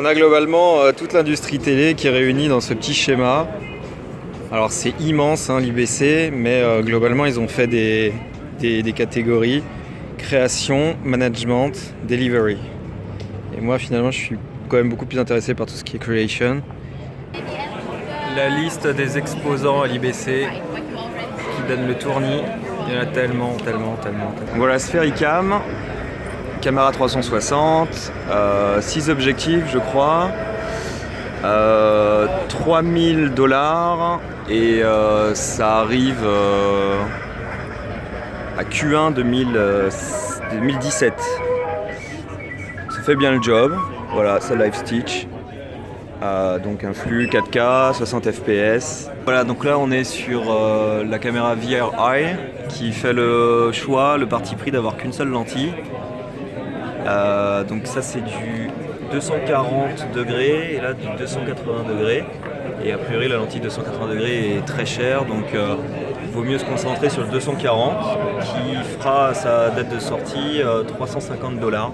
a globalement toute l'industrie télé qui est réunie dans ce petit schéma. Alors c'est immense l'IBC, mais globalement ils ont fait des catégories création, management, delivery. Et moi finalement je suis quand même beaucoup plus intéressé par tout ce qui est creation. La liste des exposants à l'IBC qui donne le tournis, il y en a tellement. Voilà, Sphericam, caméra 360, 6 objectifs je crois, $3,000 et ça arrive à Q1 2017. Ça fait bien le job, voilà, ça live stitch. Donc un flux 4K, 60 fps. Voilà, donc là on est sur la caméra VRI qui fait le choix, le parti pris d'avoir qu'une seule lentille. Donc ça c'est du 240 degrés et là du 280 degrés. Et a priori la lentille 280 degrés est très chère, donc il vaut mieux se concentrer sur le 240 qui fera à sa date de sortie $350.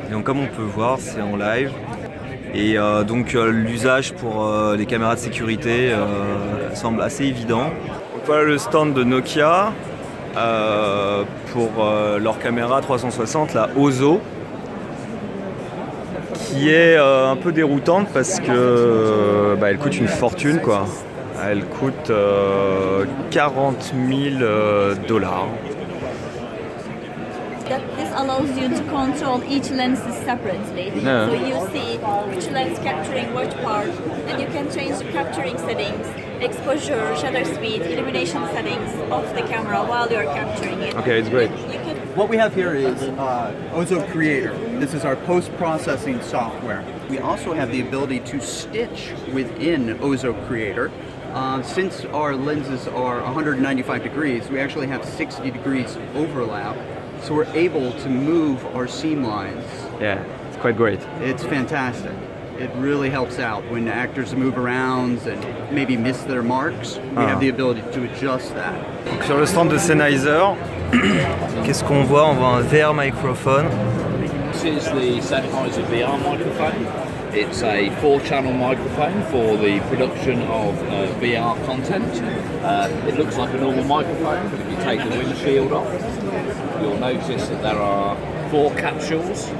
Et donc comme on peut voir, c'est en live. Et donc l'usage pour les caméras de sécurité semble assez évident. Donc, voilà le stand de Nokia pour leur caméra 360, la Ozo, qui est un peu déroutante parce que elle coûte une fortune quoi. Elle coûte $40,000. That this allows you to control each lens separately. Yeah. So you see which lens capturing what part, and you can change the capturing settings, exposure, shutter speed, illumination settings of the camera while you're capturing it. Okay, it's great. You can What we have here is Ozo Creator. This is our post-processing software. We also have the ability to stitch within Ozo Creator. Since our lenses are 195 degrees, we actually have 60 degrees overlap. So we're able to move our seam lines. Yeah, it's quite great. It's fantastic. It really helps out when actors move around and maybe miss their marks. We have the ability to adjust that. Donc, sur le stand de Sennheiser, qu'est-ce qu'on voit? On voit un VR microphone. This is the Sennheiser VR microphone. It's a 4-channel microphone for the production of VR content. It looks like a normal microphone, but if you take the windshield off, you'll notice that there are 4 capsules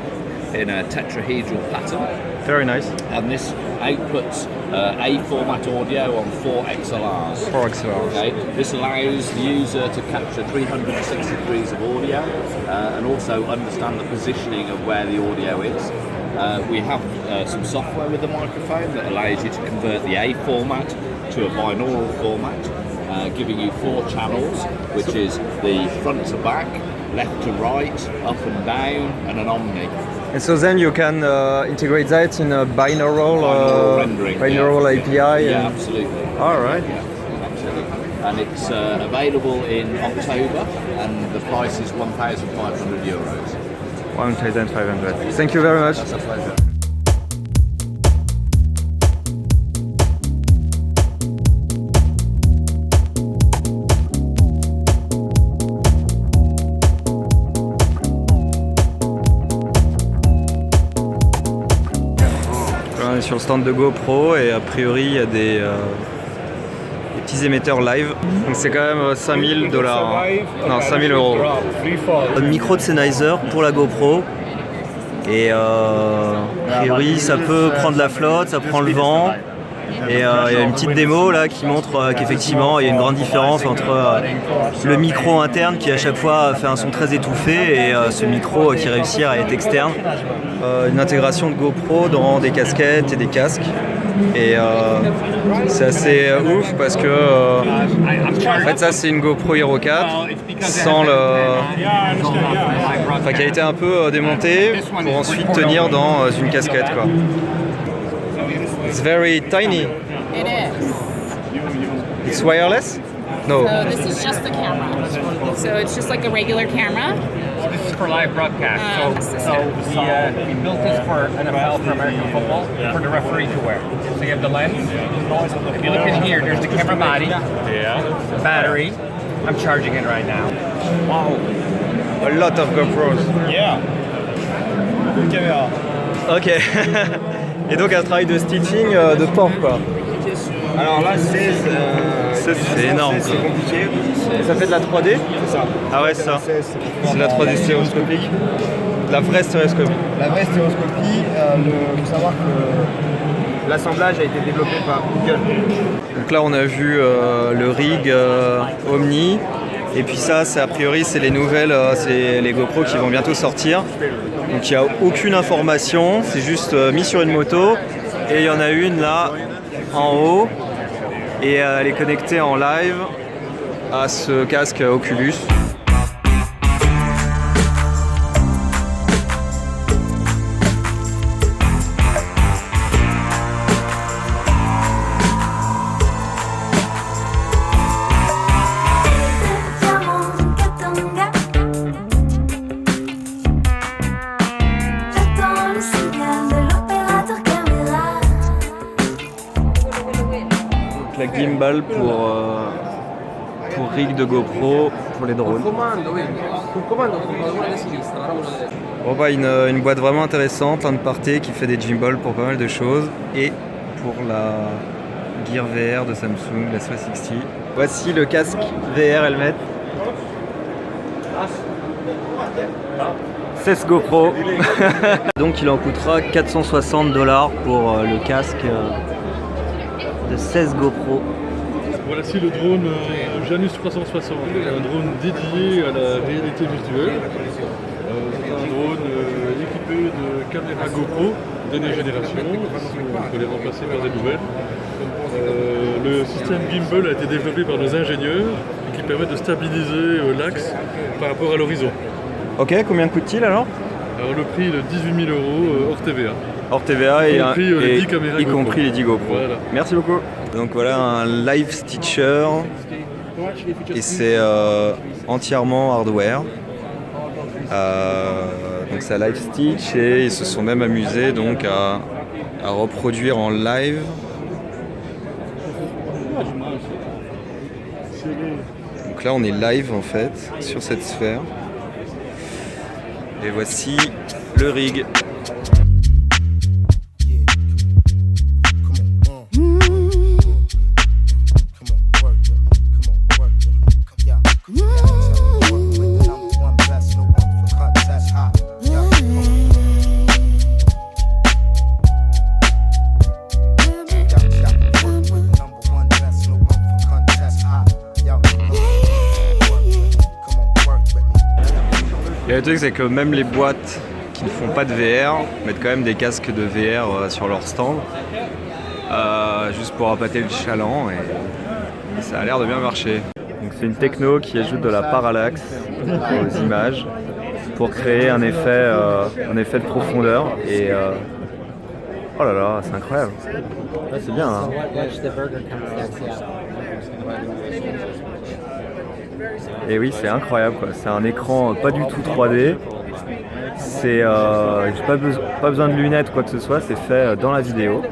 in a tetrahedral pattern. Very nice. And this outputs A format audio on 4 XLRs. 4 XLRs. Okay. This allows the user to capture 360 degrees of audio and also understand the positioning of where the audio is. We have some software with the microphone that allows you to convert the A format to a binaural format, giving you 4 channels, which is the front to back, left to right, up and down, and an omni. And so then you can integrate that in a binaural rendering, binaural API. Yeah, absolutely. All right. Yeah, absolutely. And it's available in October, and the price is €1,500. 1,500. Thank you very much. That's a pleasure. On est sur le stand de GoPro et a priori il y a des petits émetteurs live. Donc c'est quand même $5,000. Non, €5,000. Un micro de Sennheiser pour la GoPro. Et a priori ça peut prendre la flotte, ça prend le vent. Et il y a une petite démo là qui montre qu'effectivement il y a une grande différence entre le micro interne qui à chaque fois fait un son très étouffé et ce micro qui réussit à être externe. Une intégration de GoPro dans des casquettes et des casques. Et c'est assez ouf parce que en fait ça c'est une GoPro Hero 4 sans le... Enfin qui a été un peu démontée pour ensuite tenir dans une casquette quoi. It's very tiny. It is. It's wireless? No. So this is just the camera. So it's just like a regular camera. This is for live broadcast. We built this for NFL, for American football, for the referee to wear. So you have the lens. If you look in here, there's the camera body, the battery. I'm charging it right now. Wow. A lot of GoPros. Yeah. Good camera. Ok. Et donc un travail de stitching de porc quoi. Alors là, 16, C'est énorme. c'est compliqué. Et ça fait de la 3D? C'est ça. Ah ouais, c'est ça. 16, C'est de la 3D stéréoscopique. La vraie stéréoscopie. La vraie stéréoscopie, il faut savoir que l'assemblage a été développé par Google. Donc là on a vu le rig Omni. Et puis ça, c'est a priori, c'est les nouvelles, c'est les GoPro qui vont bientôt sortir. Donc il n'y a aucune information, c'est juste mis sur une moto. Et il y en a une là, en haut. Et elle est connectée en live à ce casque Oculus. La gimbal pour rig de GoPro pour les drones. Bon bah une boîte vraiment intéressante, plein de parties qui fait des gimbals pour pas mal de choses et pour la Gear VR de Samsung, la 360. Voici le casque VR Helmet. 16 GoPro. Donc il en coûtera 460 $ pour le casque de 16 GoPro. Voici le drone Janus 360, un drone dédié à la réalité virtuelle. C'est un drone équipé de caméras GoPro dernière génération, on peut les remplacer par des nouvelles. Le système gimbal a été développé par nos ingénieurs et qui permet de stabiliser l'axe par rapport à l'horizon. Ok, combien coûte-t-il alors? Alors le prix de 18 000 € hors TVA. Hors TVA et les 10 caméras y GoPro. compris les 10 GoPro. Voilà. Merci beaucoup. Donc voilà un Live Stitcher et c'est entièrement hardware. Donc c'est Live Stitch et ils se sont même amusés donc à reproduire en live. Donc là on est live en fait sur cette sphère. Et voici le rig. Et le truc c'est que même les boîtes qui ne font pas de VR mettent quand même des casques de VR sur leur stand juste pour appâter le chaland et ça a l'air de bien marcher. Donc c'est une techno qui ajoute de la parallaxe aux images pour créer un effet de profondeur et oh là là, c'est incroyable. Ouais, c'est bien hein. Et oui, c'est incroyable quoi. C'est un écran pas du tout 3D. C'est pas besoin de lunettes quoi que ce soit, c'est fait dans la vidéo.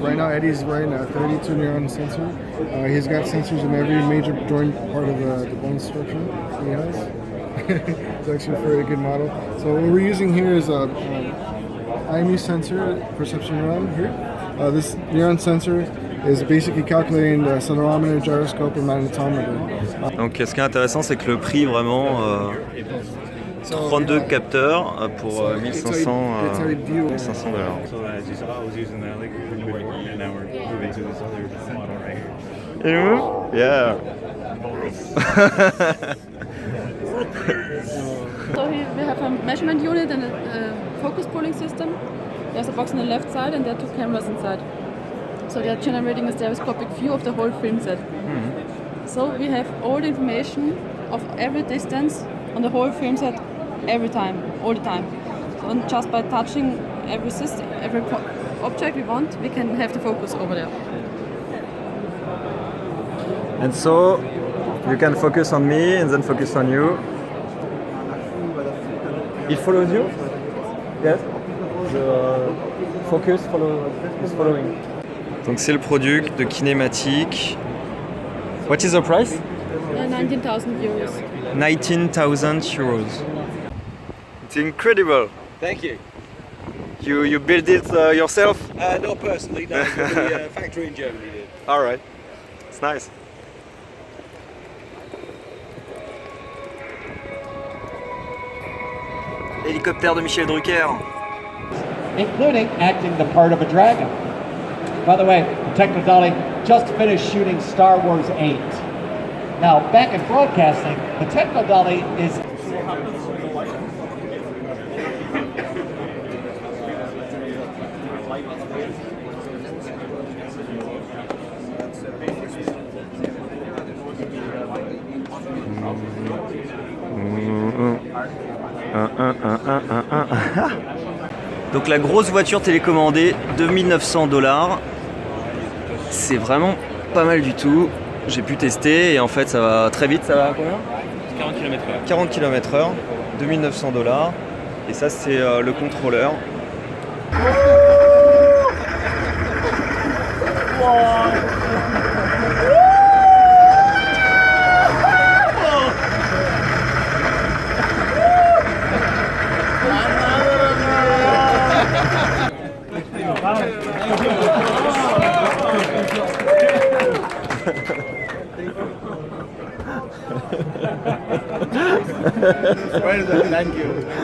Right now Eddie's wearing a 32 neuron sensor. He's got sensors in every major joint part of the bone structure he has. It's actually a very good model. So what we're using here is a IMU sensor, perception neuron here. This neuron sensor is basically calculating the accelerometer, gyroscope, and magnetometer. Donc ce qui est intéressant c'est que le prix vraiment 32 capteurs pour 1500 $. Yeah. So here we have a measurement unit and a focus pulling system. There's a box on the left side and there are two cameras inside. So they are generating a stereoscopic view of the whole film set. So we have all the information of every distance on the whole film set every time, all the time. So just by touching every system, every object we want, we can have the focus over there. And so you can focus on me and then focus on you. It follows you? Yes? The focus is following. Donc c'est le produit de Kinematic. What is the price? 19,000 euros. 19,000 euros. It's incredible. Thank you. You build it yourself? Not personally, no. The factory in Germany did. All right, it's nice. Hélicoptère de Michel Drucker. Including acting the part of a dragon. By the way, Technodolly just finished shooting Star Wars 8. Now, back in broadcasting, the Technodolly is... Donc la grosse voiture télécommandée, 2900$. C'est vraiment pas mal du tout. J'ai pu tester et en fait ça va très vite. Ça va à combien? 40 km/h. 40 km/h, 2900$. Et ça c'est le contrôleur. Thank you.